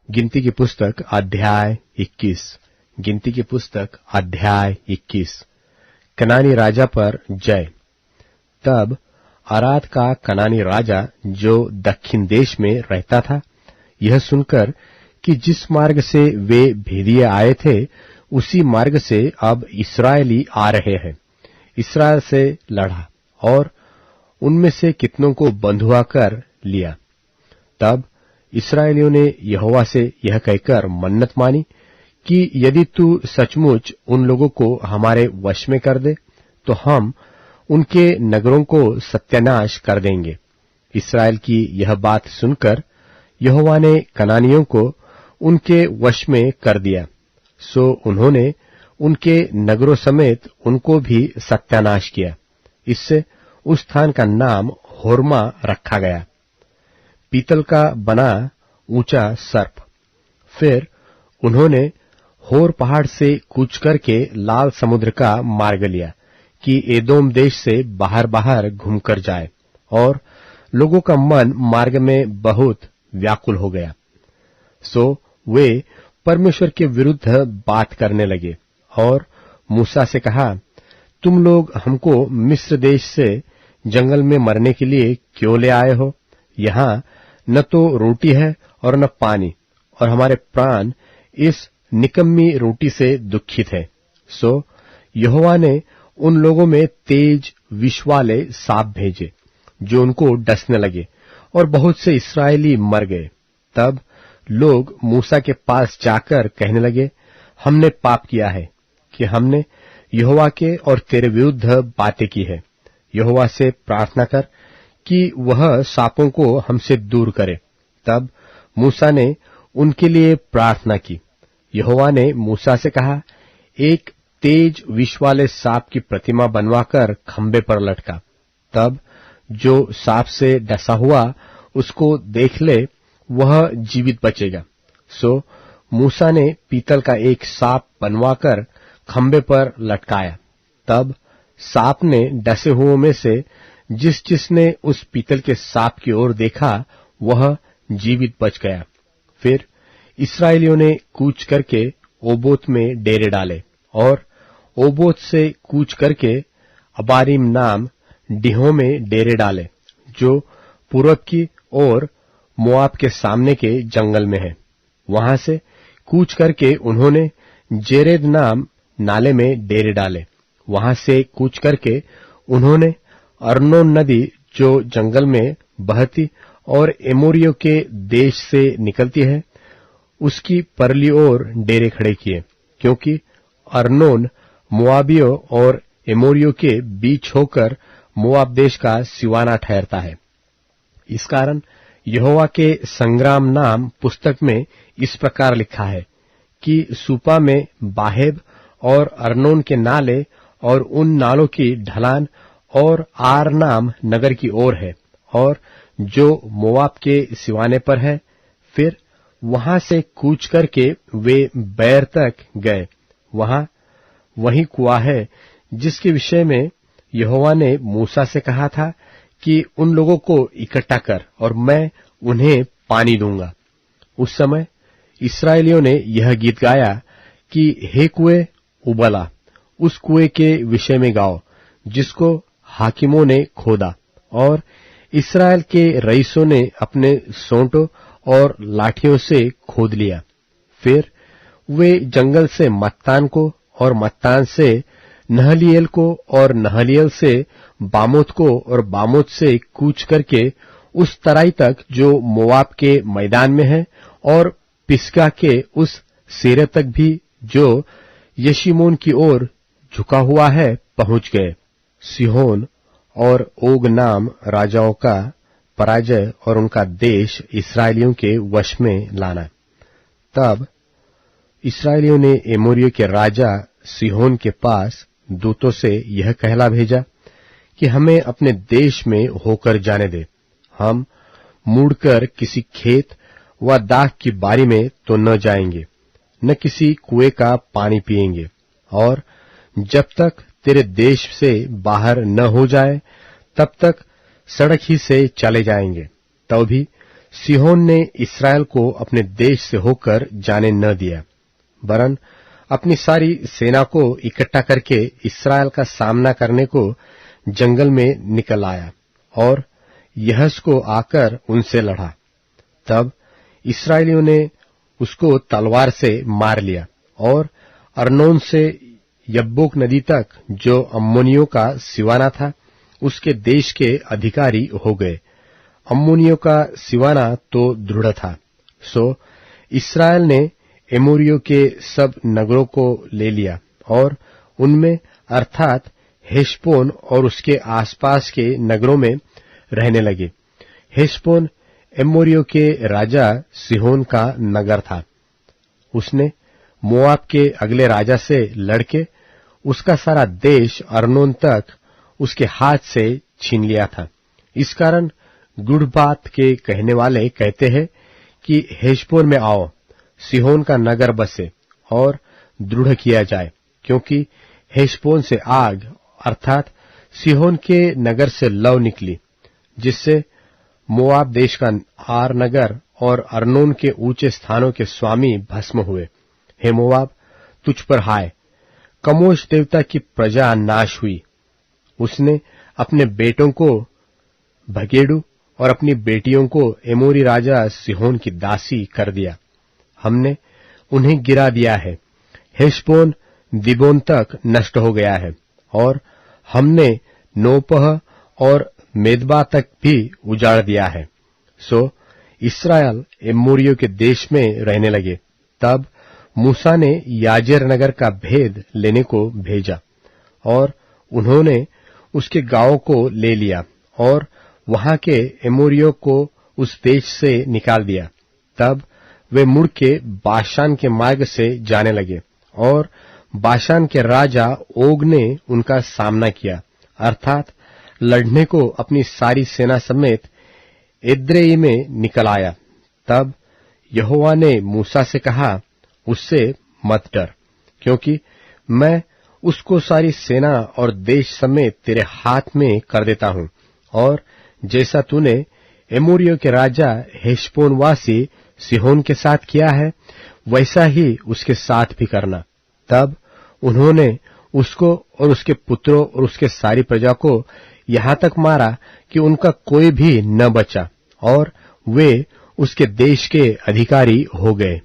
गिनती की पुस्तक अध्याय 21। गिनती की पुस्तक अध्याय 21। कनानी राजा पर जय। तब अराद का कनानी राजा जो दक्षिण देश में रहता था, यह सुनकर कि जिस मार्ग से वे भेदिए आए थे उसी मार्ग से अब इस्राएली आ रहे हैं, इस्राएल से लड़ा और उनमें से कितनों को बंधुआ कर लिया। तब इस्राएलियों ने यहोवा से यह कहकर मन्नत मानी कि यदि तू सचमुच उन लोगों को हमारे वश में कर दे तो हम उनके नगरों को सत्यानाश कर देंगे। इस्राएल की यह बात सुनकर यहोवा ने कनानियों को उनके वश में कर दिया, सो उन्होंने उनके नगरों समेत उनको भी सत्यानाश किया। इससे उस स्थान का नाम होर्मा रखा गया, पीतल का बना ऊंचा सर्प। फिर उन्होंने होर पहाड़ से कूच करके लाल समुद्र का मार्ग लिया कि एदोम देश से बाहर बाहर घूमकर जाए, और लोगों का मन मार्ग में बहुत व्याकुल हो गया। सो वे परमेश्वर के विरुद्ध बात करने लगे और मूसा से कहा, तुम लोग हमको मिस्र देश से जंगल में मरने के लिए क्यों ले आए हो? यहाँ न तो रोटी है और न पानी, और हमारे प्राण इस निकम्मी रोटी से दुखित है। सो यहोवा ने उन लोगों में तेज विष वाले सांप भेजे जो उनको डसने लगे, और बहुत से इस्राएली मर गए। तब लोग मूसा के पास जाकर कहने लगे, हमने पाप किया है कि हमने यहोवा के और तेरे विरुद्ध बातें की है। यहोवा से प्रार्थना कर कि वह सांपों को हमसे दूर करे। तब मूसा ने उनके लिए प्रार्थना की। यहोवा ने मूसा से कहा, एक तेज विष वाले सांप की प्रतिमा बनवाकर खंबे पर लटका। तब जो सांप से डसा हुआ उसको देख ले, वह जीवित बचेगा। सो मूसा ने पीतल का एक सांप बनवाकर खंबे पर लटकाया। तब सांप ने डसे हुओं में से जिसने उस पीतल के सांप की ओर देखा वह जीवित बच गया। फिर इस्राएलियों ने कूच करके ओबोत में डेरे डाले, और ओबोत से कूच करके अबारीम नाम डिहो में डेरे डाले, जो पूरब की ओर मोआब के सामने के जंगल में है। वहां से कूच करके उन्होंने जेरेद नाम नाले में डेरे डाले। वहां से कूच करके उन्होंने अर्नोन नदी जो जंगल में बहती और एमोरियों के देश से निकलती है, उसकी परली ओर डेरे खड़े किए, क्योंकि अर्नोन मोआबियों और एमोरियों के बीच होकर मोआब देश का सिवाना ठहरता है। इस कारण यहोवा के संग्राम नाम पुस्तक में इस प्रकार लिखा है कि सूपा में बाहेब और अर्नोन के नाले और उन नालों की ढलान और आर नाम नगर की ओर है, और जो मोआब के सिवाने पर है। फिर वहां से कूच करके वे बैर तक गए। वहीं कुआं है जिसके विषय में यहोवा ने मूसा से कहा था कि उन लोगों को इकट्ठा कर और मैं उन्हें पानी दूंगा। उस समय इस्राएलियों ने यह गीत गाया कि हे कुएं उबला, उस कुएं के विषय में गाओ जिसको हाकिमों ने खोदा और इस्राएल के रईसों ने अपने सोंटों और लाठियों से खोद लिया। फिर वे जंगल से मत्तान को और मत्तान से नहलियल को और नहलियल से बामोत को और बामोत से कूच करके उस तराई तक जो मोआब के मैदान में है, और पिसगा के उस सिरे तक भी जो यशीमोन की ओर झुका हुआ है पहुंच गए। सिहोन और ओग नाम राजाओं का पराजय और उनका देश इस्राएलियों के वश में लाना। तब इस्राएलियों ने एमोरियों के राजा सिहोन के पास दूतों से यह कहला भेजा कि हमें अपने देश में होकर जाने दे। हम मुड़कर किसी खेत व दाख की बारी में तो न जाएंगे, न किसी कुएं का पानी पिएंगे, और जब तक तेरे देश से बाहर न हो जाए तब तक सड़क ही से चले जाएंगे। तब भी सिहोन ने इस्राएल को अपने देश से होकर जाने न दिया, वरन अपनी सारी सेना को इकट्ठा करके इस्राएल का सामना करने को जंगल में निकल आया और यहस को आकर उनसे लड़ा। तब इस्राएलियों ने उसको तलवार से मार लिया और अर्नोन से यब्बोक नदी तक, जो अम्मोनियों का सिवाना था, उसके देश के अधिकारी हो गए। अम्मोनियों का सिवाना तो दृढ़ था, सो इस्राएल ने एमोरियों के सब नगरों को ले लिया और उनमें अर्थात हेशबोन और उसके आसपास के नगरों में रहने लगे। हेशबोन एमोरियों के राजा सिहोन का नगर था। उसने मोआब के अगले राजा से लड़के उसका सारा देश अर्नोन तक उसके हाथ से छीन लिया था। इस कारण गुड़ बात के कहने वाले कहते हैं कि हेशबोन में आओ, सिहोन का नगर बसे और दृढ़ किया जाए, क्योंकि हेशबोन से आग अर्थात सिहोन के नगर से लौ निकली, जिससे मोआब देश का आर नगर और अर्नोन के ऊंचे स्थानों के स्वामी भस्म हुए। हे मोआब, तुझ पर हाय, कमोश देवता की प्रजा नाश हुई। उसने अपने बेटों को भगेड़ू और अपनी बेटियों को एमोरी राजा सिहोन की दासी कर दिया। हमने उन्हें गिरा दिया है। हेशबोन दिबोन तक नष्ट हो गया है और हमने नोपह और मेदबा तक भी उजाड़ दिया है। सो इस्राएल एमोरियों के देश में रहने लगे। तब मूसा ने याजेर नगर का भेद लेने को भेजा और उन्होंने उसके गांवों को ले लिया और वहां के एमोरियों को उस देश से निकाल दिया। तब वे मुड़ के बाशान के मार्ग से जाने लगे और बाशान के राजा ओग ने उनका सामना किया, अर्थात लड़ने को अपनी सारी सेना समेत एद्रेई में निकल आया। तब यहोवा ने मूसा से कहा, उससे मत डर, क्योंकि मैं उसको सारी सेना और देश समेत तेरे हाथ में कर देता हूं, और जैसा तूने एमोरियों के राजा हेशबोनवासी सिहोन के साथ किया है, वैसा ही उसके साथ भी करना। तब उन्होंने उसको और उसके पुत्रों और उसके सारी प्रजा को यहां तक मारा कि उनका कोई भी न बचा और वे उसके देश के अधिकारी हो गए।